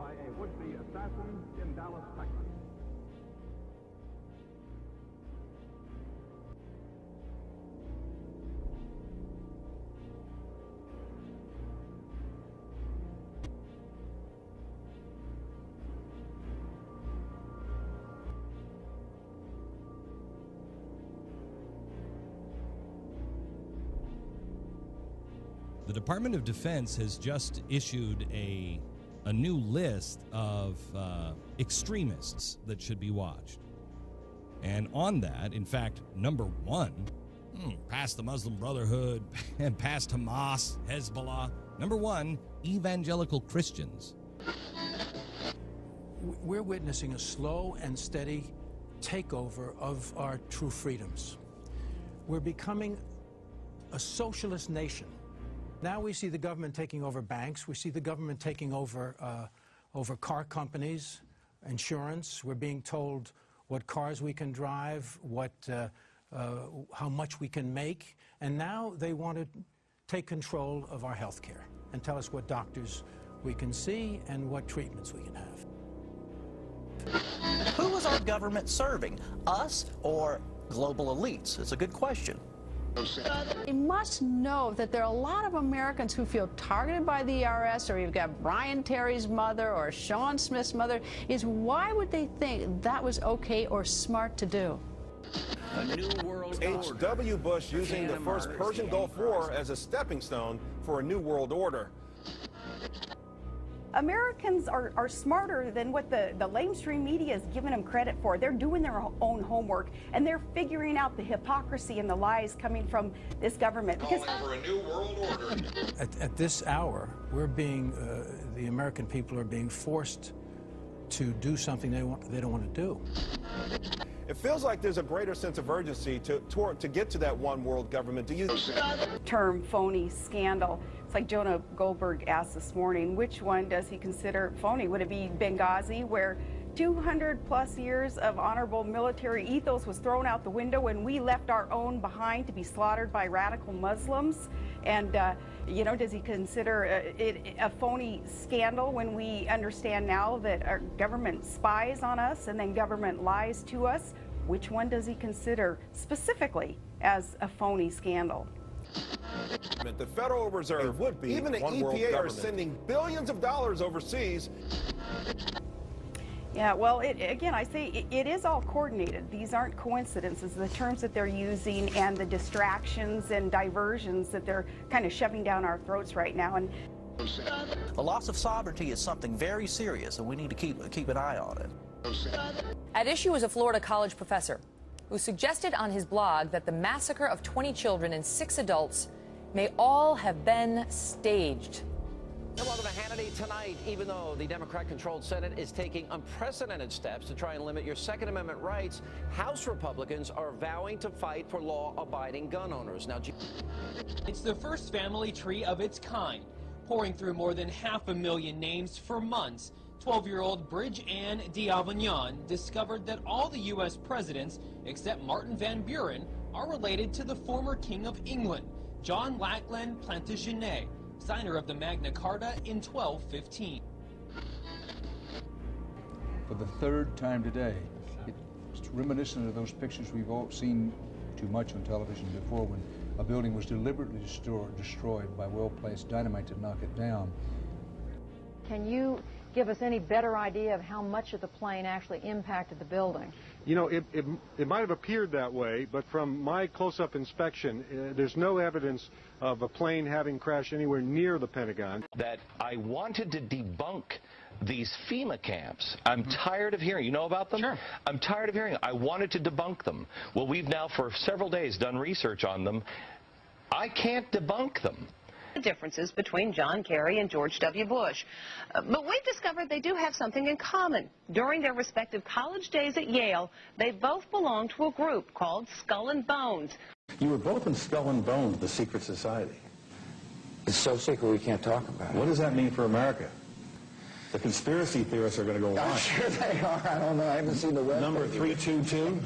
by a would-be assassin in Dallas, Texas. The Department of Defense has just issued a new list of extremists that should be watched. And on that, in fact, number one, past the Muslim Brotherhood and past Hamas, Hezbollah, number one, evangelical Christians. We're witnessing a slow and steady takeover of our true freedoms. We're becoming a socialist nation. Now we see the government taking over banks. We see the government taking over car companies, insurance. We're being told what cars we can drive, how much we can make. And now they want to take control of our health care and tell us what doctors we can see and what treatments we can have. Who is our government serving? Us or global elites? It's a good question. You must know that there are a lot of Americans who feel targeted by the IRS, or you've got Brian Terry's mother or Sean Smith's mother. Why would they think that was okay or smart to do? A new world order. H.W. Bush using the first Persian Gulf War as a stepping stone for a new world order. Americans are smarter than what the lamestream media is giving them credit for. They're doing their own homework, and they're figuring out the hypocrisy and the lies coming from this government. Calling for a new world order. At this hour, we're being, the American people are being forced to do something they don't want to do. It feels like there's a greater sense of urgency to get to that one world government. Do you term phony scandal? It's like Jonah Goldberg asked this morning, which one does he consider phony? Would it be Benghazi, where 200+ years of honorable military ethos was thrown out the window when we left our own behind to be slaughtered by radical Muslims? And, does he consider it a phony scandal when we understand now that our government spies on us and then government lies to us? Which one does he consider specifically as a phony scandal? The Federal Reserve, even the EPA are sending billions of dollars overseas. Yeah, well, again, I say it is all coordinated. These aren't coincidences. The terms that they're using and the distractions and diversions that they're kind of shoving down our throats right now. And the loss of sovereignty is something very serious, and we need to keep an eye on it. At issue is a Florida college professor who suggested on his blog that the massacre of 20 children and 6 adults may all have been staged. Welcome to Hannity tonight. Even though the Democrat-controlled Senate is taking unprecedented steps to try and limit your Second Amendment rights, House Republicans are vowing to fight for law-abiding gun owners. Now, it's the first family tree of its kind, pouring through more than 500,000 names for months. 12-year-old Bridge Ann D'Avignon discovered that all the U.S. presidents, except Martin Van Buren, are related to the former King of England, John Lackland Plantagenet, signer of the Magna Carta in 1215. For the third time today, it's reminiscent of those pictures we've all seen too much on television before, when a building was deliberately destroyed by well-placed dynamite to knock it down. Can you give us any better idea of how much of the plane actually impacted the building? You know, it might have appeared that way, but from my close-up inspection, there's no evidence of a plane having crashed anywhere near the Pentagon. That I wanted to debunk these FEMA camps. I'm tired of hearing. You know about them? Sure. I'm tired of hearing. I wanted to debunk them. Well, we've now for several days done research on them. I can't debunk them. Differences between John Kerry and George W. Bush. But we've discovered they do have something in common. During their respective college days at Yale, they both belonged to a group called Skull and Bones. You were both in Skull and Bones, the secret society. It's so secret we can't talk about it. What does that mean for America? The conspiracy theorists are going to go on. I'm sure they are. I don't know. I haven't seen the web. Number 322.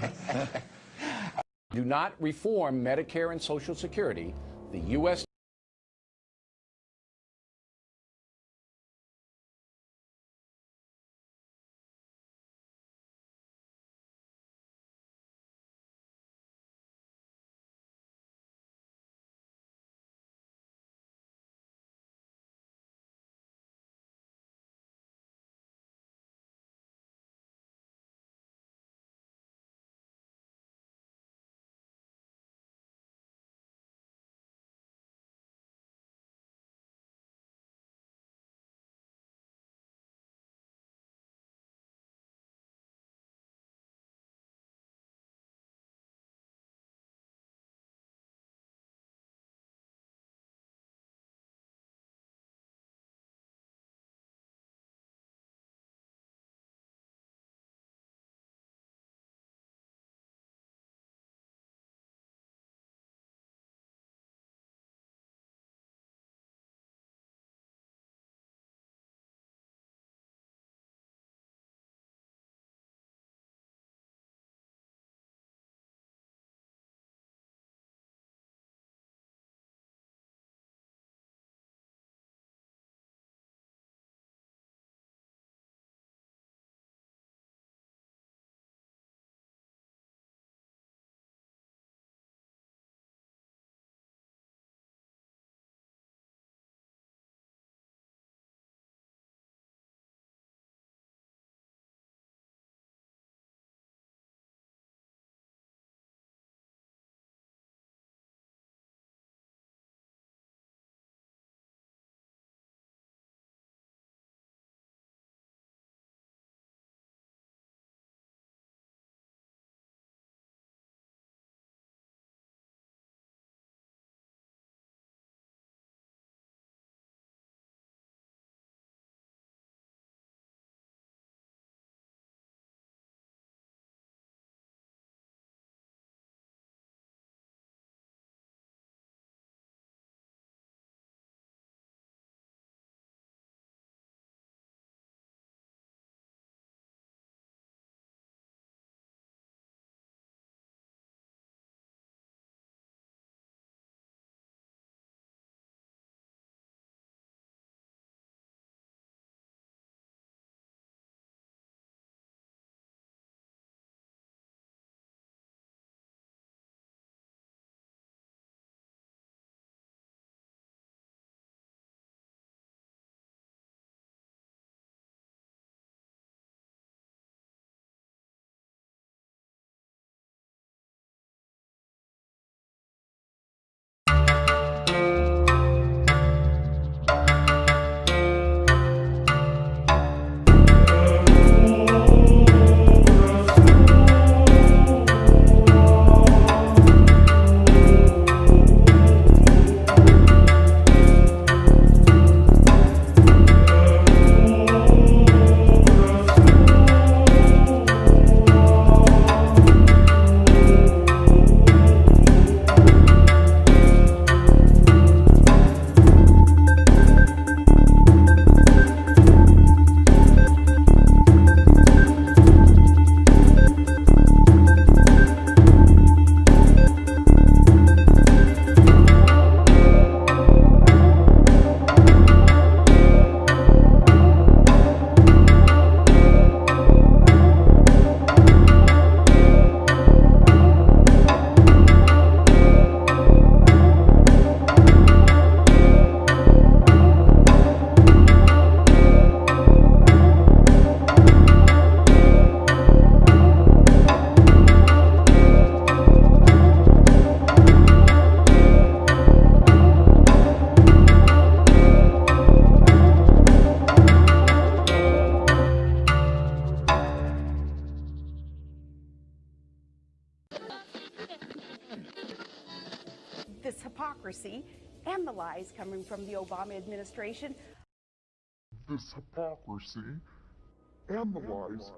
Do not reform Medicare and Social Security. The U.S. the lies coming from the Obama administration. This hypocrisy and the lies